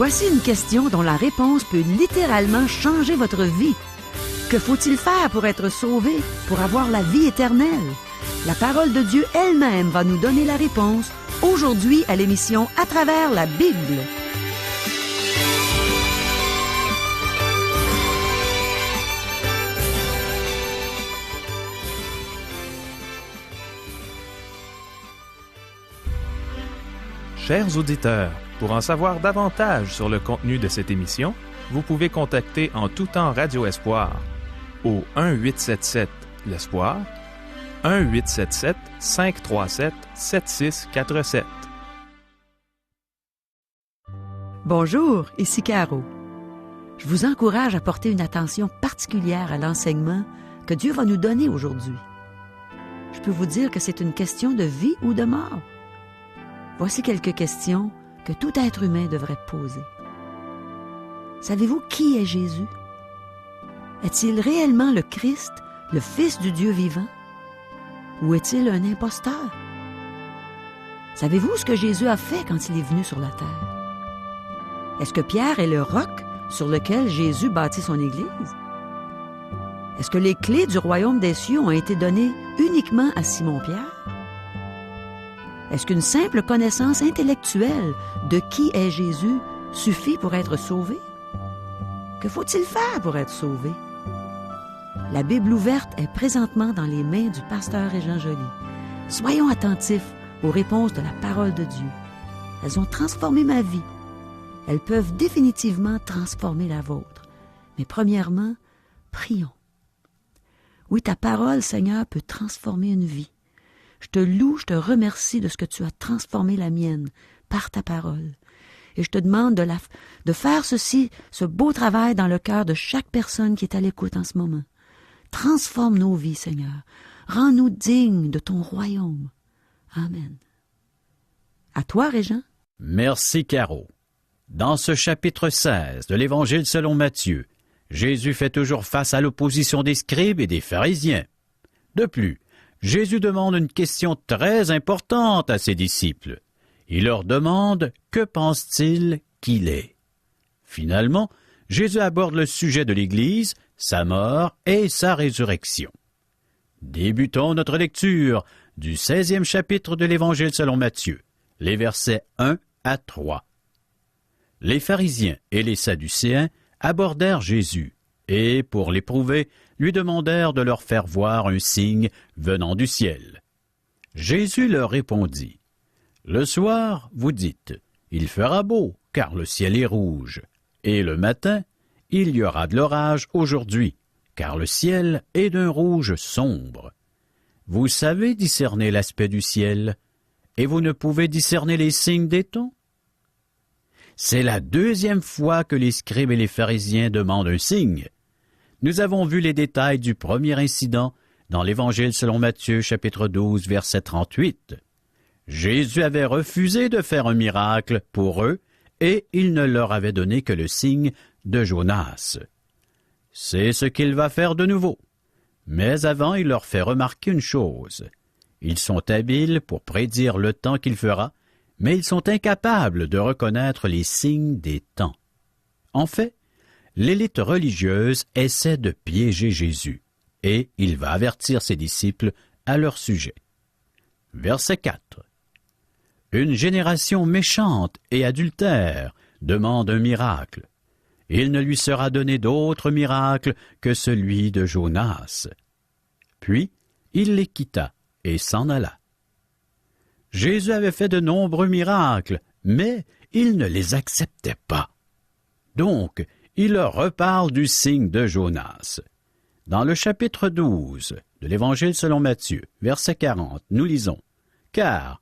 Voici une question dont la réponse peut littéralement changer votre vie. Que faut-il faire pour être sauvé, pour avoir la vie éternelle? La parole de Dieu elle-même va nous donner la réponse aujourd'hui à l'émission À travers la Bible. Chers auditeurs, pour en savoir davantage sur le contenu de cette émission, vous pouvez contacter en tout temps Radio Espoir au 1-877-l'Espoir, 1-877-537-7647. Bonjour, ici Caro. Je vous encourage à porter une attention particulière à l'enseignement que Dieu va nous donner aujourd'hui. Je peux vous dire que c'est une question de vie ou de mort. Voici quelques questions que tout être humain devrait poser. Savez-vous qui est Jésus? Est-il réellement le Christ, le Fils du Dieu vivant? Ou est-il un imposteur? Savez-vous ce que Jésus a fait quand il est venu sur la terre? Est-ce que Pierre est le roc sur lequel Jésus bâtit son Église? Est-ce que les clés du royaume des cieux ont été données uniquement à Simon-Pierre? Est-ce qu'une simple connaissance intellectuelle de qui est Jésus suffit pour être sauvé? Que faut-il faire pour être sauvé? La Bible ouverte est présentement dans les mains du pasteur Régent Joly. Soyons attentifs aux réponses de la parole de Dieu. Elles ont transformé ma vie. Elles peuvent définitivement transformer la vôtre. Mais premièrement, prions. Oui, ta parole, Seigneur, peut transformer une vie. Je te loue, je te remercie de ce que tu as transformé la mienne par ta parole. Et je te demande de faire ce beau travail dans le cœur de chaque personne qui est à l'écoute en ce moment. Transforme nos vies, Seigneur. Rends-nous dignes de ton royaume. Amen. À toi, Régent. Merci, Caro. Dans ce chapitre 16 de l'Évangile selon Matthieu, Jésus fait toujours face à l'opposition des scribes et des pharisiens. De plus, Jésus demande une question très importante à ses disciples. Il leur demande « Que pense-t-il qu'il est ?» Finalement, Jésus aborde le sujet de l'Église, sa mort et sa résurrection. Débutons notre lecture du 16e chapitre de l'Évangile selon Matthieu, les versets 1 à 3. Les pharisiens et les sadducéens abordèrent Jésus et, pour l'éprouver, lui demandèrent de leur faire voir un signe venant du ciel. Jésus leur répondit, « Le soir, vous dites, il fera beau, car le ciel est rouge, et le matin, il y aura de l'orage aujourd'hui, car le ciel est d'un rouge sombre. Vous savez discerner l'aspect du ciel, et vous ne pouvez discerner les signes des temps? » C'est la deuxième fois que les scribes et les pharisiens demandent un signe. Nous avons vu les détails du premier incident dans l'Évangile selon Matthieu, chapitre 12, verset 38. Jésus avait refusé de faire un miracle pour eux et il ne leur avait donné que le signe de Jonas. C'est ce qu'il va faire de nouveau. Mais avant, il leur fait remarquer une chose. Ils sont habiles pour prédire le temps qu'il fera, mais ils sont incapables de reconnaître les signes des temps. En fait, l'élite religieuse essaie de piéger Jésus, et il va avertir ses disciples à leur sujet. Verset 4. Une génération méchante et adultère demande un miracle. Il ne lui sera donné d'autre miracle que celui de Jonas. Puis, il les quitta et s'en alla. Jésus avait fait de nombreux miracles, mais il ne les acceptait pas. Donc, il leur reparle du signe de Jonas. Dans le chapitre 12 de l'Évangile selon Matthieu, verset 40, nous lisons « Car,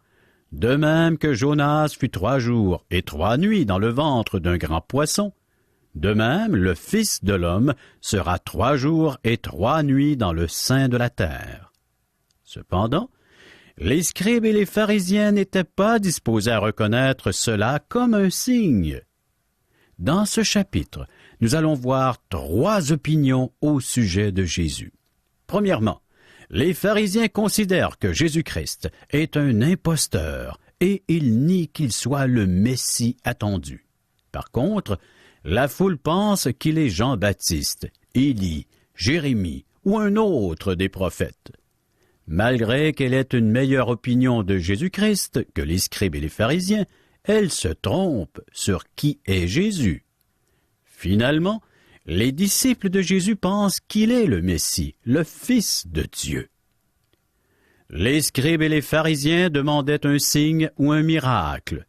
de même que Jonas fut 3 jours et 3 nuits dans le ventre d'un grand poisson, de même le Fils de l'homme sera 3 jours et 3 nuits dans le sein de la terre. » Cependant, les scribes et les pharisiens n'étaient pas disposés à reconnaître cela comme un signe. Dans ce chapitre, nous allons voir 3 opinions au sujet de Jésus. Premièrement, les pharisiens considèrent que Jésus-Christ est un imposteur et ils nient qu'il soit le Messie attendu. Par contre, la foule pense qu'il est Jean-Baptiste, Élie, Jérémie ou un autre des prophètes. Malgré qu'elle ait une meilleure opinion de Jésus-Christ que les scribes et les pharisiens, elle se trompe sur qui est Jésus. Finalement, les disciples de Jésus pensent qu'il est le Messie, le Fils de Dieu. Les scribes et les pharisiens demandaient un signe ou un miracle.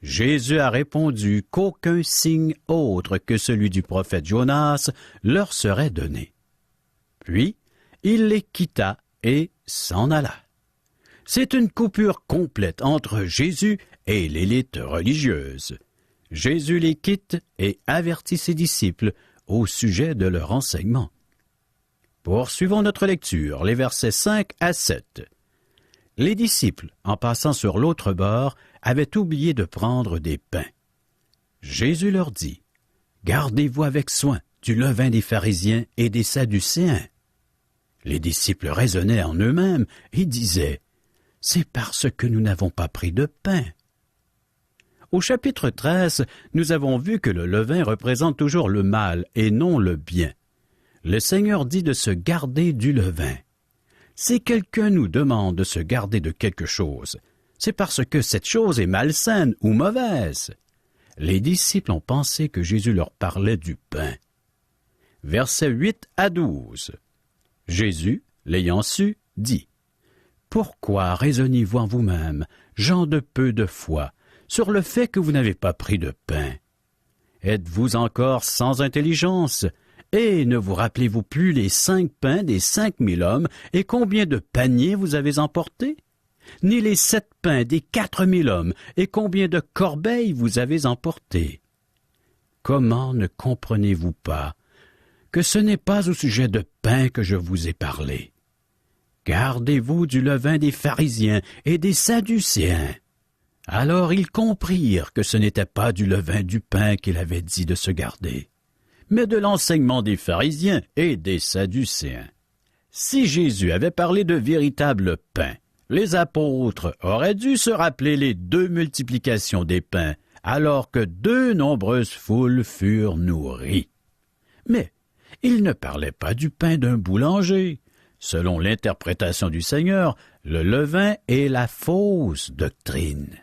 Jésus a répondu qu'aucun signe autre que celui du prophète Jonas leur serait donné. Puis, il les quitta et s'en alla. C'est une coupure complète entre Jésus et l'élite religieuse. Jésus les quitte et avertit ses disciples au sujet de leur enseignement. Poursuivons notre lecture, les versets 5 à 7. Les disciples, en passant sur l'autre bord, avaient oublié de prendre des pains. Jésus leur dit, « Gardez-vous avec soin du levain des pharisiens et des sadducéens. » Les disciples raisonnaient en eux-mêmes et disaient, « C'est parce que nous n'avons pas pris de pain. » Au chapitre 13, nous avons vu que le levain représente toujours le mal et non le bien. Le Seigneur dit de se garder du levain. Si quelqu'un nous demande de se garder de quelque chose, c'est parce que cette chose est malsaine ou mauvaise. Les disciples ont pensé que Jésus leur parlait du pain. Versets 8 à 12. Jésus, l'ayant su, dit, « Pourquoi raisonnez-vous en vous-même, gens de peu de foi, sur le fait que vous n'avez pas pris de pain? Êtes-vous encore sans intelligence? Et ne vous rappelez-vous plus les 5 pains des 5000 hommes et combien de paniers vous avez emportés? Ni les 7 pains des 4000 hommes et combien de corbeilles vous avez emportés? Comment ne comprenez-vous pas que ce n'est pas au sujet de pain que je vous ai parlé? Gardez-vous du levain des pharisiens et des sadducéens. » Alors ils comprirent que ce n'était pas du levain du pain qu'il avait dit de se garder, mais de l'enseignement des pharisiens et des sadducéens. Si Jésus avait parlé de véritable pain, les apôtres auraient dû se rappeler les 2 multiplications des pains, alors que 2 nombreuses foules furent nourries. Mais il ne parlait pas du pain d'un boulanger. Selon l'interprétation du Seigneur, le levain est la fausse doctrine.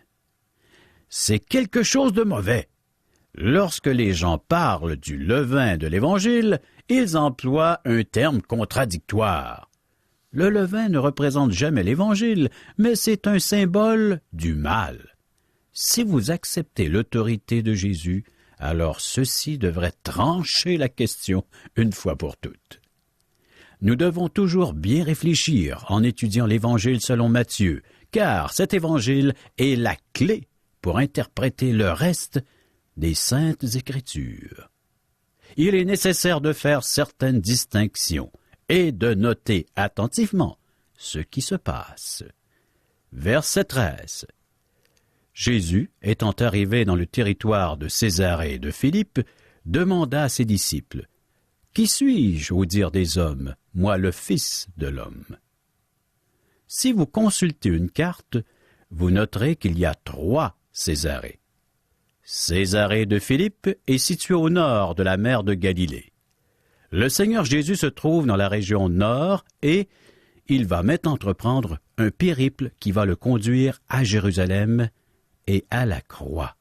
C'est quelque chose de mauvais. Lorsque les gens parlent du levain de l'Évangile, ils emploient un terme contradictoire. Le levain ne représente jamais l'Évangile, mais c'est un symbole du mal. Si vous acceptez l'autorité de Jésus, alors ceci devrait trancher la question une fois pour toutes. Nous devons toujours bien réfléchir en étudiant l'Évangile selon Matthieu, car cet Évangile est la clé pour interpréter le reste des Saintes Écritures. Il est nécessaire de faire certaines distinctions et de noter attentivement ce qui se passe. Verset 13. Jésus, étant arrivé dans le territoire de Césarée et de Philippe, demanda à ses disciples, « Qui suis-je au dire des hommes, moi le Fils de l'homme? » Si vous consultez une carte, vous noterez qu'il y a 3 Césarées. Césarée de Philippe est située au nord de la mer de Galilée. Le Seigneur Jésus se trouve dans la région nord et il va maintenant entreprendre un périple qui va le conduire à Jérusalem et à la croix.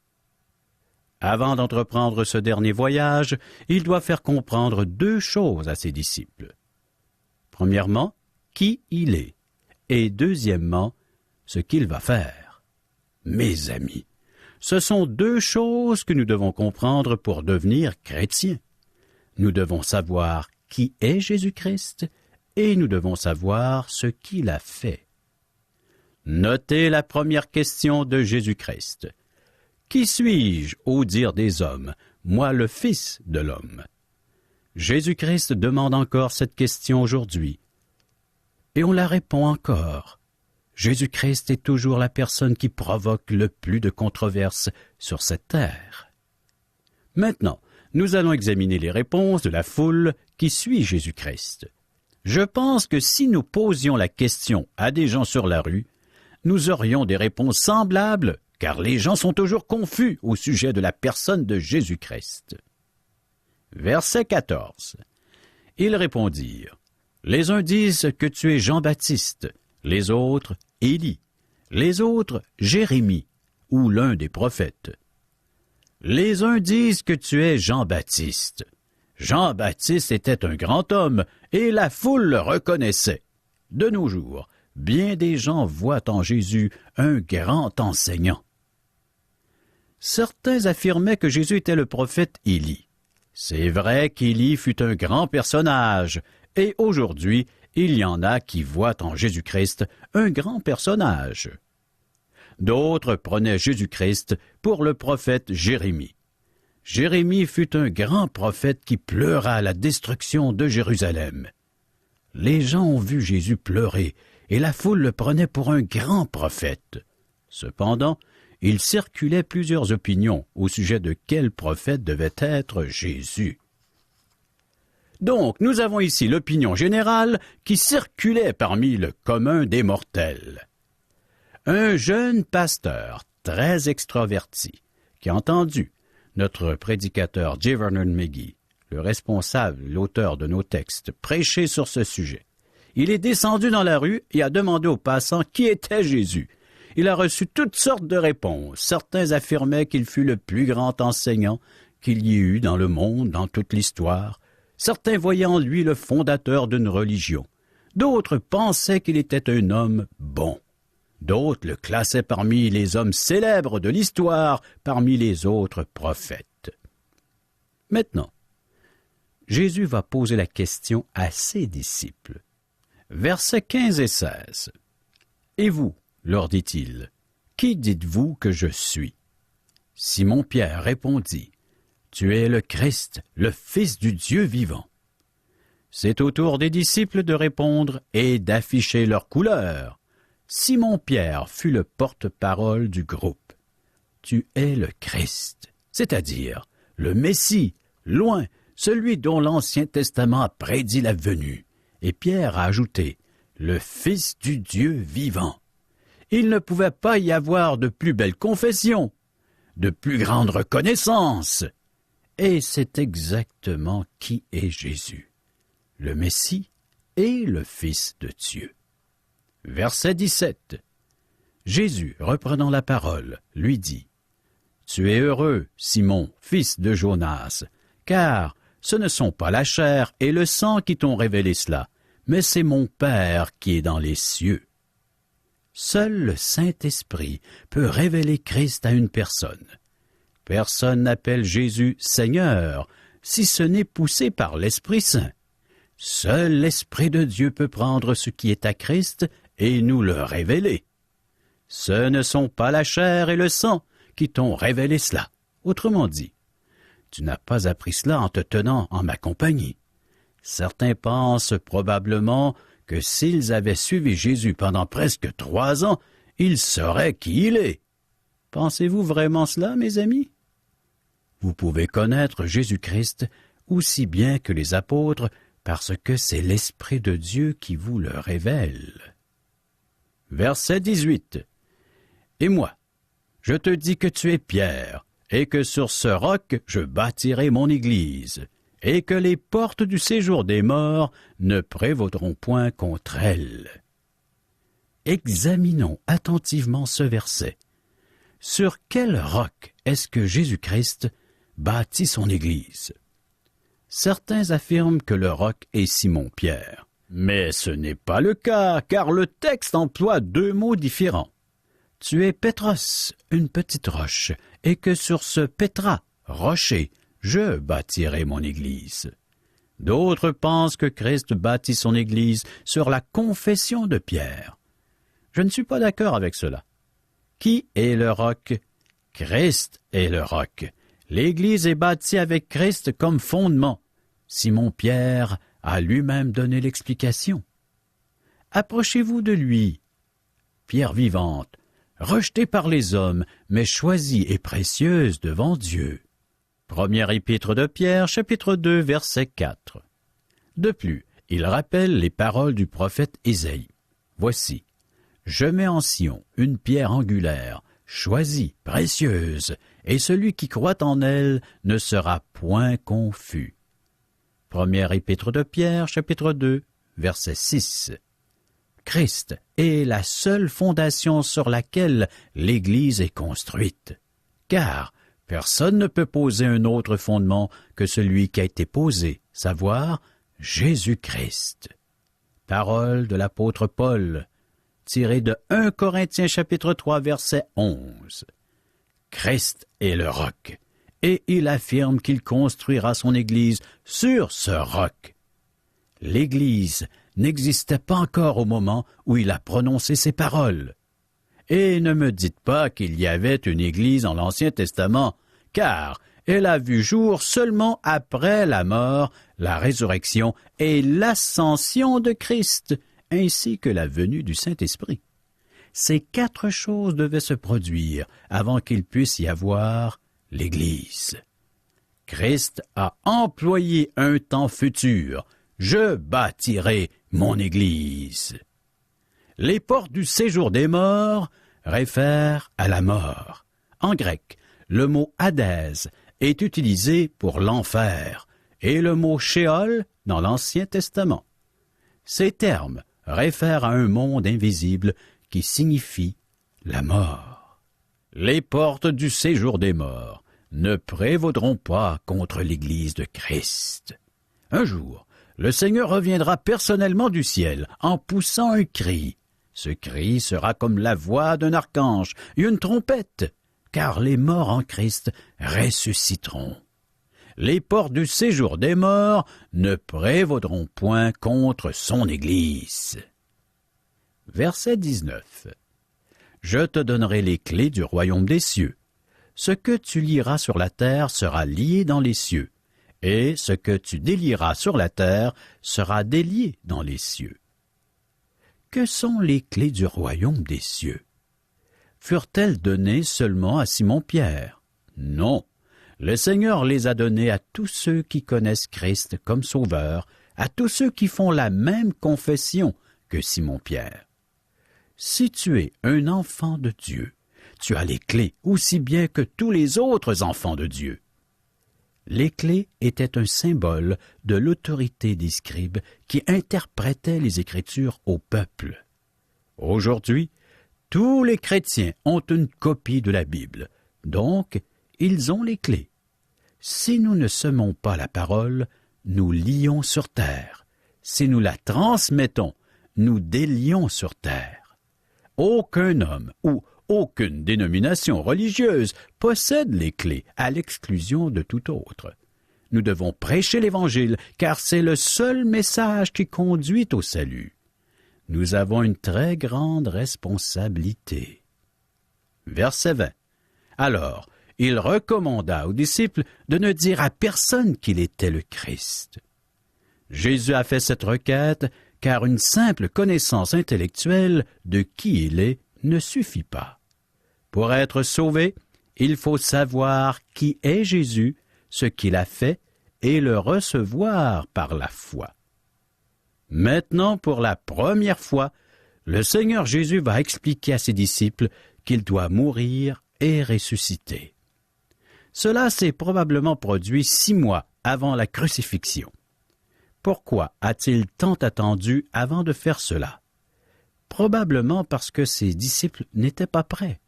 Avant d'entreprendre ce dernier voyage, il doit faire comprendre 2 choses à ses disciples. Premièrement, qui il est, et deuxièmement, ce qu'il va faire. Mes amis, ce sont 2 choses que nous devons comprendre pour devenir chrétiens. Nous devons savoir qui est Jésus-Christ et nous devons savoir ce qu'il a fait. Notez la première question de Jésus-Christ. « Qui suis-je au dire des hommes, moi le Fils de l'homme? » Jésus-Christ demande encore cette question aujourd'hui. Et on la répond encore. Jésus-Christ est toujours la personne qui provoque le plus de controverses sur cette terre. Maintenant, nous allons examiner les réponses de la foule qui suit Jésus-Christ. Je pense que si nous posions la question à des gens sur la rue, nous aurions des réponses semblables car les gens sont toujours confus au sujet de la personne de Jésus-Christ. Verset 14. Ils répondirent, « Les uns disent que tu es Jean-Baptiste, les autres Élie, les autres Jérémie, ou l'un des prophètes. Les uns disent que tu es Jean-Baptiste. Jean-Baptiste était un grand homme, et la foule le reconnaissait. De nos jours, bien des gens voient en Jésus un grand enseignant. » Certains affirmaient que Jésus était le prophète Élie. C'est vrai qu'Élie fut un grand personnage, et aujourd'hui, il y en a qui voient en Jésus-Christ un grand personnage. D'autres prenaient Jésus-Christ pour le prophète Jérémie. Jérémie fut un grand prophète qui pleura la destruction de Jérusalem. Les gens ont vu Jésus pleurer, et la foule le prenait pour un grand prophète. Cependant, il circulait plusieurs opinions au sujet de quel prophète devait être Jésus. Donc, nous avons ici l'opinion générale qui circulait parmi le commun des mortels. Un jeune pasteur très extraverti qui a entendu notre prédicateur J. Vernon McGee, le responsable, l'auteur de nos textes, prêcher sur ce sujet. Il est descendu dans la rue et a demandé aux passants qui était Jésus. Il a reçu toutes sortes de réponses. Certains affirmaient qu'il fut le plus grand enseignant qu'il y ait eu dans le monde, dans toute l'histoire. Certains voyaient en lui le fondateur d'une religion. D'autres pensaient qu'il était un homme bon. D'autres le classaient parmi les hommes célèbres de l'histoire, parmi les autres prophètes. Maintenant, Jésus va poser la question à ses disciples. Versets 15 et 16. « Et vous, leur dit-il, qui dites-vous que je suis? » Simon-Pierre répondit, « Tu es le Christ, le Fils du Dieu vivant. » C'est au tour des disciples de répondre et d'afficher leur couleur. Simon-Pierre fut le porte-parole du groupe. « Tu es le Christ, c'est-à-dire le Messie, loin, celui dont l'Ancien Testament a prédit la venue. » Et Pierre a ajouté, « le Fils du Dieu vivant. » Il ne pouvait pas y avoir de plus belle confession, de plus grande reconnaissance. Et c'est exactement qui est Jésus, le Messie et le Fils de Dieu. Verset 17. Jésus, reprenant la parole, lui dit, « Tu es heureux, Simon, fils de Jonas, car ce ne sont pas la chair et le sang qui t'ont révélé cela, mais c'est mon Père qui est dans les cieux. » Seul le Saint-Esprit peut révéler Christ à une personne. Personne n'appelle Jésus Seigneur, si ce n'est poussé par l'Esprit Saint. Seul l'Esprit de Dieu peut prendre ce qui est à Christ et nous le révéler. Ce ne sont pas la chair et le sang qui t'ont révélé cela. Autrement dit, tu n'as pas appris cela en te tenant en ma compagnie. Certains pensent probablement que s'ils avaient suivi Jésus pendant presque 3 ans, ils sauraient qui il est. Pensez-vous vraiment cela, mes amis? Vous pouvez connaître Jésus-Christ aussi bien que les apôtres parce que c'est l'Esprit de Dieu qui vous le révèle. Verset 18. « Et moi, je te dis que tu es Pierre, et que sur ce roc je bâtirai mon Église, et que les portes du séjour des morts ne prévaudront point contre elle. » Examinons attentivement ce verset. Sur quel roc est-ce que Jésus-Christ bâtit son Église? Certains affirment que le roc est Simon-Pierre. Mais ce n'est pas le cas, car le texte emploie 2 mots différents. Tu es Pétros, une petite roche, et que sur ce Pétra, rocher, je bâtirai mon Église. D'autres pensent que Christ bâtit son Église sur la confession de Pierre. Je ne suis pas d'accord avec cela. Qui est le roc? Christ est le roc. L'Église est bâtie avec Christ comme fondement. Simon-Pierre a lui-même donné l'explication. Approchez-vous de lui, pierre vivante, rejetée par les hommes, mais choisie et précieuse devant Dieu. Première épître de Pierre, chapitre 2, verset 4. De plus, il rappelle les paroles du prophète Ésaïe. Voici, « Je mets en Sion une pierre angulaire, choisie, précieuse, et celui qui croit en elle ne sera point confus. Première épître de Pierre, chapitre 2, verset 6. Christ est la seule fondation sur laquelle l'Église est construite, car personne ne peut poser un autre fondement que celui qui a été posé, savoir Jésus-Christ. Parole de l'apôtre Paul, tirée de 1 Corinthiens chapitre 3, verset 11. Christ est le roc, et il affirme qu'il construira son Église sur ce roc. L'Église n'existait pas encore au moment où il a prononcé ces paroles. Et ne me dites pas qu'il y avait une Église dans l'Ancien Testament, car elle a vu jour seulement après la mort, la résurrection et l'ascension de Christ, ainsi que la venue du Saint-Esprit. Ces 4 choses devaient se produire avant qu'il puisse y avoir l'Église. Christ a employé un temps futur. Je bâtirai mon Église. Les portes du séjour des morts réfèrent à la mort. En grec, le mot Hadès est utilisé pour l'enfer et le mot Sheol dans l'Ancien Testament. Ces termes réfèrent à un monde invisible qui signifie la mort. Les portes du séjour des morts ne prévaudront pas contre l'Église de Christ. Un jour, le Seigneur reviendra personnellement du ciel en poussant un cri. Ce cri sera comme la voix d'un archange et une trompette, car les morts en Christ ressusciteront. Les portes du séjour des morts ne prévaudront point contre son Église. Verset 19. Je te donnerai les clés du royaume des cieux. Ce que tu lieras sur la terre sera lié dans les cieux, et ce que tu délieras sur la terre sera délié dans les cieux. Que sont les clés du royaume des cieux? Furent-elles données seulement à Simon-Pierre? Non, le Seigneur les a données à tous ceux qui connaissent Christ comme Sauveur, à tous ceux qui font la même confession que Simon-Pierre. Si tu es un enfant de Dieu, tu as les clés aussi bien que tous les autres enfants de Dieu. Les clés étaient un symbole de l'autorité des scribes qui interprétaient les Écritures au peuple. Aujourd'hui, tous les chrétiens ont une copie de la Bible, donc ils ont les clés. Si nous ne semons pas la parole, nous lions sur terre. Si nous la transmettons, nous délions sur terre. Aucun homme ou aucune dénomination religieuse possède les clés, à l'exclusion de tout autre. Nous devons prêcher l'Évangile, car c'est le seul message qui conduit au salut. Nous avons une très grande responsabilité. Verset 20. Alors, il recommanda aux disciples de ne dire à personne qu'il était le Christ. Jésus a fait cette requête, car une simple connaissance intellectuelle de qui il est ne suffit pas. Pour être sauvé, il faut savoir qui est Jésus, ce qu'il a fait, et le recevoir par la foi. Maintenant, pour la première fois, le Seigneur Jésus va expliquer à ses disciples qu'il doit mourir et ressusciter. Cela s'est probablement produit 6 mois avant la crucifixion. Pourquoi a-t-il tant attendu avant de faire cela? Probablement parce que ses disciples n'étaient pas prêts.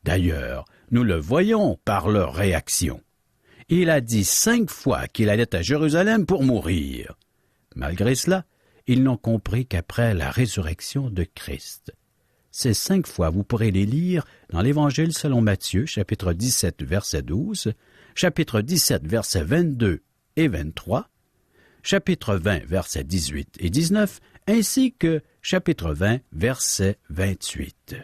D'ailleurs, nous le voyons par leur réaction. Il a dit 5 fois qu'il allait à Jérusalem pour mourir. Malgré cela, ils n'ont compris qu'après la résurrection de Christ. Ces 5 fois, vous pourrez les lire dans l'Évangile selon Matthieu, chapitre 17, verset 12, chapitre 17, versets 22 et 23, chapitre 20, versets 18 et 19, ainsi que chapitre 20, verset 28.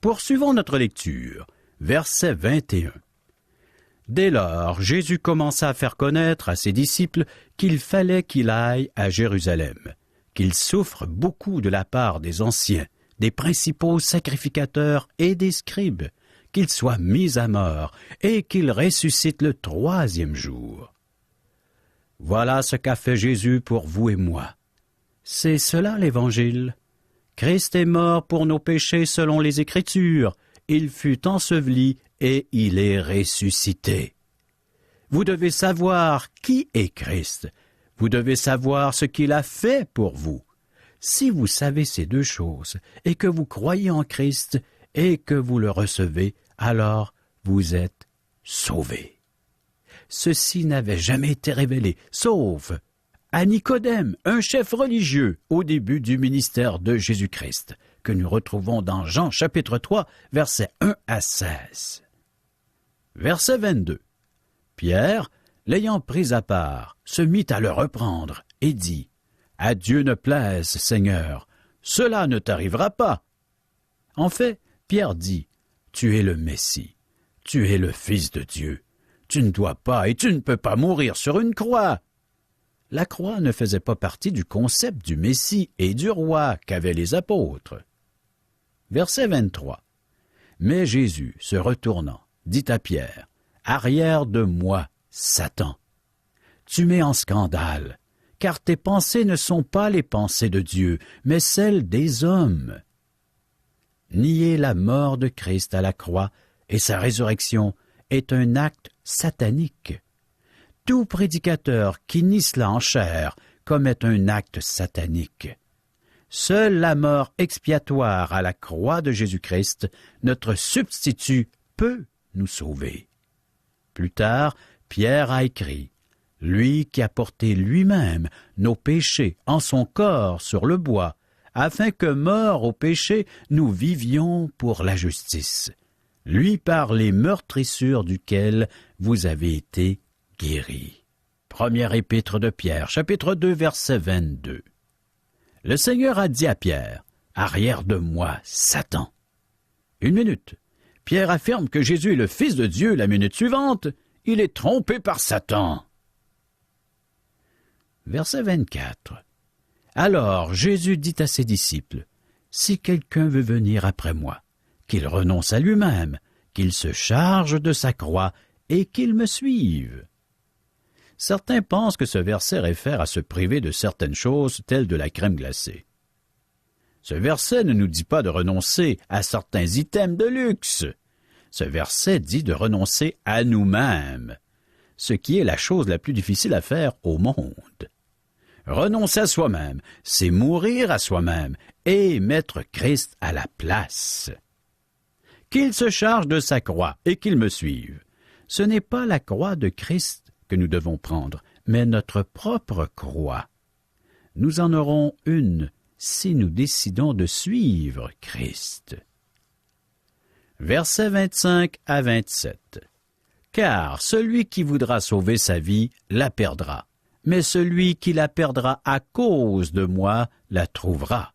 Poursuivons notre lecture, verset 21. Dès lors, Jésus commença à faire connaître à ses disciples qu'il fallait qu'il aille à Jérusalem, qu'il souffre beaucoup de la part des anciens, des principaux sacrificateurs et des scribes, qu'il soit mis à mort et qu'il ressuscite le 3e jour. Voilà ce qu'a fait Jésus pour vous et moi. C'est cela l'Évangile. Christ est mort pour nos péchés selon les Écritures. il fut enseveli et il est ressuscité. Vous devez savoir qui est Christ. Vous devez savoir ce qu'il a fait pour vous. Si vous savez ces deux choses, et que vous croyez en Christ, et que vous le recevez, alors vous êtes sauvés. Ceci n'avait jamais été révélé, sauf à Nicodème, un chef religieux, au début du ministère de Jésus-Christ, que nous retrouvons dans Jean chapitre 3, versets 1 à 16. Verset 22. Pierre, l'ayant pris à part, se mit à le reprendre et dit, « À Dieu ne plaise, Seigneur, cela ne t'arrivera pas. » En fait, Pierre dit, « Tu es le Messie, tu es le Fils de Dieu. Tu ne dois pas et tu ne peux pas mourir sur une croix. » La croix ne faisait pas partie du concept du Messie et du roi qu'avaient les apôtres. Verset 23. Mais Jésus, se retournant, dit à Pierre, « Arrière de moi, Satan. Tu mets en scandale, car tes pensées ne sont pas les pensées de Dieu, mais celles des hommes. » Nier la mort de Christ à la croix et sa résurrection est un acte satanique. Tout prédicateur qui nie cela en chair commet un acte satanique. Seule la mort expiatoire à la croix de Jésus-Christ, notre substitut, peut nous sauver. Plus tard, Pierre a écrit, « Lui qui a porté lui-même nos péchés en son corps sur le bois, afin que, morts au péché, nous vivions pour la justice. Lui par les meurtrissures duquel vous avez été guéris. » Première épître de Pierre, chapitre 2, verset 22. Le Seigneur a dit à Pierre, « Arrière de moi, Satan. » Une minute. Pierre affirme que Jésus est le Fils de Dieu. La minute suivante, il est trompé par Satan. Verset 24. Alors Jésus dit à ses disciples, « Si quelqu'un veut venir après moi, qu'il renonce à lui-même, qu'il se charge de sa croix et qu'il me suive. » Certains pensent que ce verset réfère à se priver de certaines choses telles de la crème glacée. Ce verset ne nous dit pas de renoncer à certains items de luxe. Ce verset dit de renoncer à nous-mêmes, ce qui est la chose la plus difficile à faire au monde. Renoncer à soi-même, c'est mourir à soi-même et mettre Christ à la place. Qu'il se charge de sa croix et qu'il me suive. Ce n'est pas la croix de Christ que nous devons prendre, mais notre propre croix. Nous en aurons une si nous décidons de suivre Christ. Versets 25 à 27. « Car celui qui voudra sauver sa vie la perdra, mais celui qui la perdra à cause de moi la trouvera.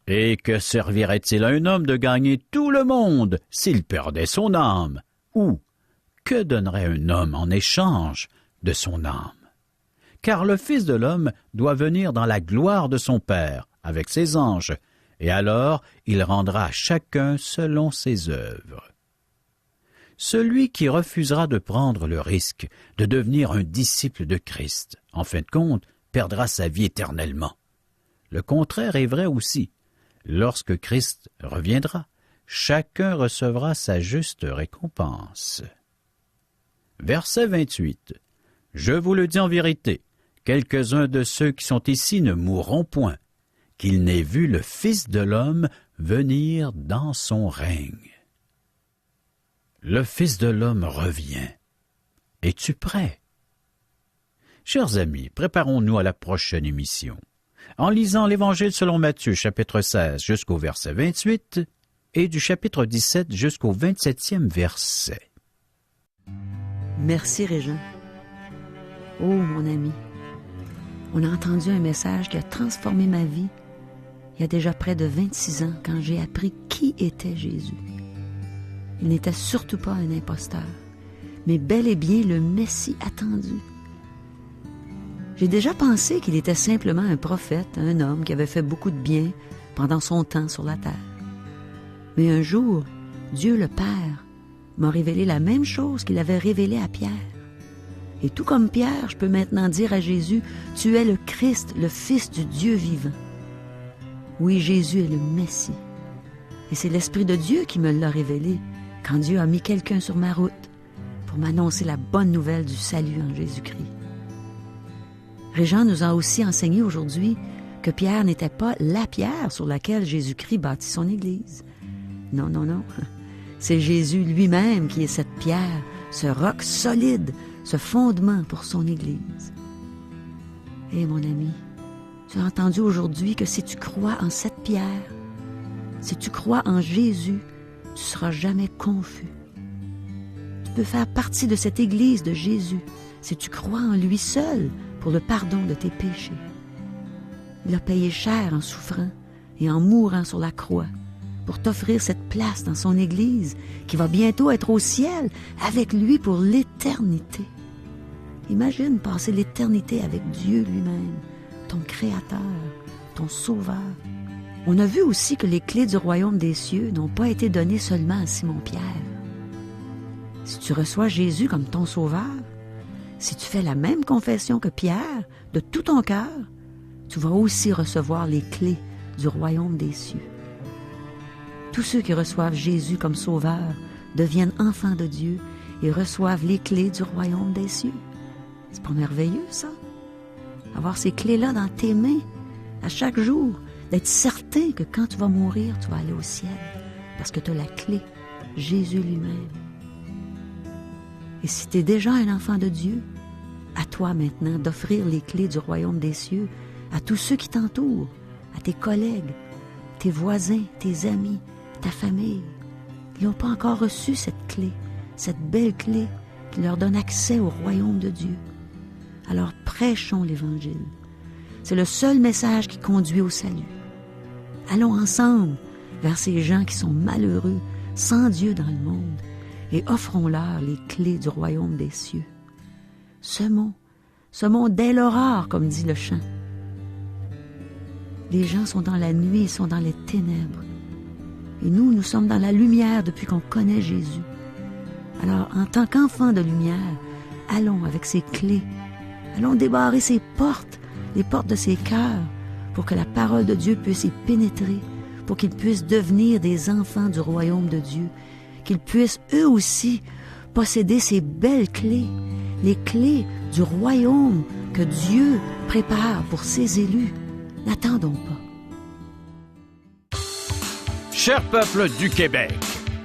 Et que servirait-il à un homme de gagner tout le monde s'il perdait son âme? Ou que donnerait un homme en échange de son âme? Car le Fils de l'homme doit venir dans la gloire de son Père avec ses anges, et alors il rendra à chacun selon ses œuvres. Celui qui refusera de prendre le risque de devenir un disciple de Christ, en fin de compte, perdra sa vie éternellement. Le contraire est vrai aussi. Lorsque Christ reviendra, chacun recevra sa juste récompense. Verset 28. « Je vous le dis en vérité, quelques-uns de ceux qui sont ici ne mourront point, qu'ils n'aient vu le Fils de l'homme venir dans son règne. » Le Fils de l'homme revient. Es-tu prêt? Chers amis, préparons-nous à la prochaine émission, en lisant l'Évangile selon Matthieu, chapitre 16 jusqu'au verset 28, et du chapitre 17 jusqu'au 27e verset. Merci, Régent. Oh, mon ami, on a entendu un message qui a transformé ma vie il y a déjà près de 26 ans quand j'ai appris qui était Jésus. Il n'était surtout pas un imposteur, mais bel et bien le Messie attendu. J'ai déjà pensé qu'il était simplement un prophète, un homme qui avait fait beaucoup de bien pendant son temps sur la terre. Mais un jour, Dieu le Père m'a révélé la même chose qu'il avait révélée à Pierre. Et tout comme Pierre, je peux maintenant dire à Jésus, « Tu es le Christ, le Fils du Dieu vivant. » Oui, Jésus est le Messie. Et c'est l'Esprit de Dieu qui me l'a révélé. quand Dieu a mis quelqu'un sur ma route pour m'annoncer la bonne nouvelle du salut en Jésus-Christ. Régent nous a aussi enseigné aujourd'hui que Pierre n'était pas la pierre sur laquelle Jésus-Christ bâtit son Église. Non, non, non. C'est Jésus lui-même qui est cette pierre, ce roc solide, ce fondement pour son Église. Et mon ami, tu as entendu aujourd'hui que si tu crois en cette pierre, si tu crois en Jésus, tu ne seras jamais confus. Tu peux faire partie de cette Église de Jésus si tu crois en lui seul pour le pardon de tes péchés. Il a payé cher en souffrant et en mourant sur la croix pour t'offrir cette place dans son Église qui va bientôt être au ciel avec lui pour l'éternité. Imagine passer l'éternité avec Dieu lui-même, ton Créateur, ton Sauveur. On a vu aussi que les clés du royaume des cieux n'ont pas été données seulement à Simon-Pierre. Si tu reçois Jésus comme ton Sauveur, si tu fais la même confession que Pierre, de tout ton cœur, tu vas aussi recevoir les clés du royaume des cieux. Tous ceux qui reçoivent Jésus comme Sauveur deviennent enfants de Dieu et reçoivent les clés du royaume des cieux. C'est pas merveilleux, ça? Avoir ces clés-là dans tes mains, à chaque jour, d'être certain que quand tu vas mourir, tu vas aller au ciel, parce que tu as la clé, Jésus lui-même. Et si tu es déjà un enfant de Dieu, à toi maintenant d'offrir les clés du royaume des cieux à tous ceux qui t'entourent, à tes collègues, tes voisins, tes amis, ta famille. Ils n'ont pas encore reçu cette clé, cette belle clé qui leur donne accès au royaume de Dieu. Alors prêchons l'Évangile. C'est le seul message qui conduit au salut. Allons ensemble vers ces gens qui sont malheureux, sans Dieu dans le monde, et offrons-leur les clés du royaume des cieux. Semons dès l'aurore, comme dit le chant. Les gens sont dans la nuit, ils sont dans les ténèbres. Et nous sommes dans la lumière depuis qu'on connaît Jésus. Alors, en tant qu'enfants de lumière, allons avec ces clés. Allons débarrer ces portes, les portes de ces cœurs, pour que la parole de Dieu puisse y pénétrer, pour qu'ils puissent devenir des enfants du royaume de Dieu, qu'ils puissent eux aussi posséder ces belles clés, les clés du royaume que Dieu prépare pour ses élus. N'attendons pas. Cher peuple du Québec,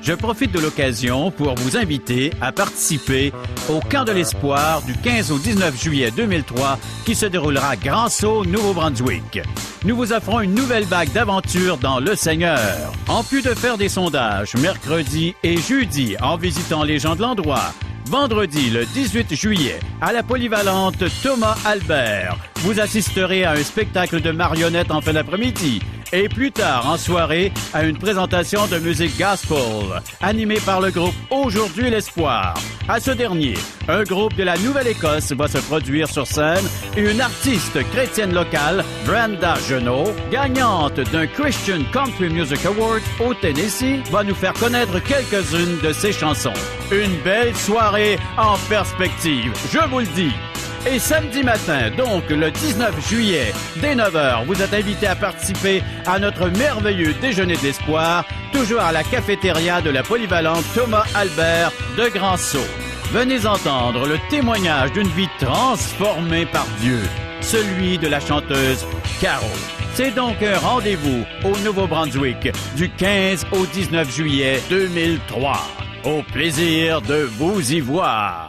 je profite de l'occasion pour vous inviter à participer au Camp de l'Espoir du 15 au 19 juillet 2003 qui se déroulera à Grand-Sault, Nouveau-Brunswick. Nous vous offrons une nouvelle vague d'aventures dans le Seigneur. En plus de faire des sondages mercredi et jeudi en visitant les gens de l'endroit, vendredi le 18 juillet, à la polyvalente Thomas Albert, vous assisterez à un spectacle de marionnettes en fin d'après-midi et plus tard en soirée à une présentation de musique gospel animée par le groupe Aujourd'hui l'Espoir. À ce dernier, un groupe de la Nouvelle-Écosse va se produire sur scène et une artiste chrétienne locale, Brenda Genot, gagnante d'un Christian Country Music Award au Tennessee, va nous faire connaître quelques-unes de ses chansons. Une belle soirée en perspective, je vous le dis. Et samedi matin, donc le 19 juillet, dès 9h, vous êtes invités à participer à notre merveilleux déjeuner d'espoir, toujours à la cafétéria de la polyvalente Thomas Albert de Grand-Sault. Venez entendre le témoignage d'une vie transformée par Dieu, celui de la chanteuse Caro. C'est donc un rendez-vous au Nouveau-Brunswick du 15 au 19 juillet 2003. Au plaisir de vous y voir.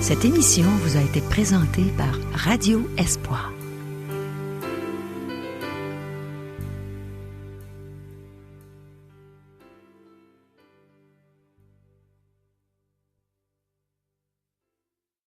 Cette émission vous a été présentée par Radio Espoir.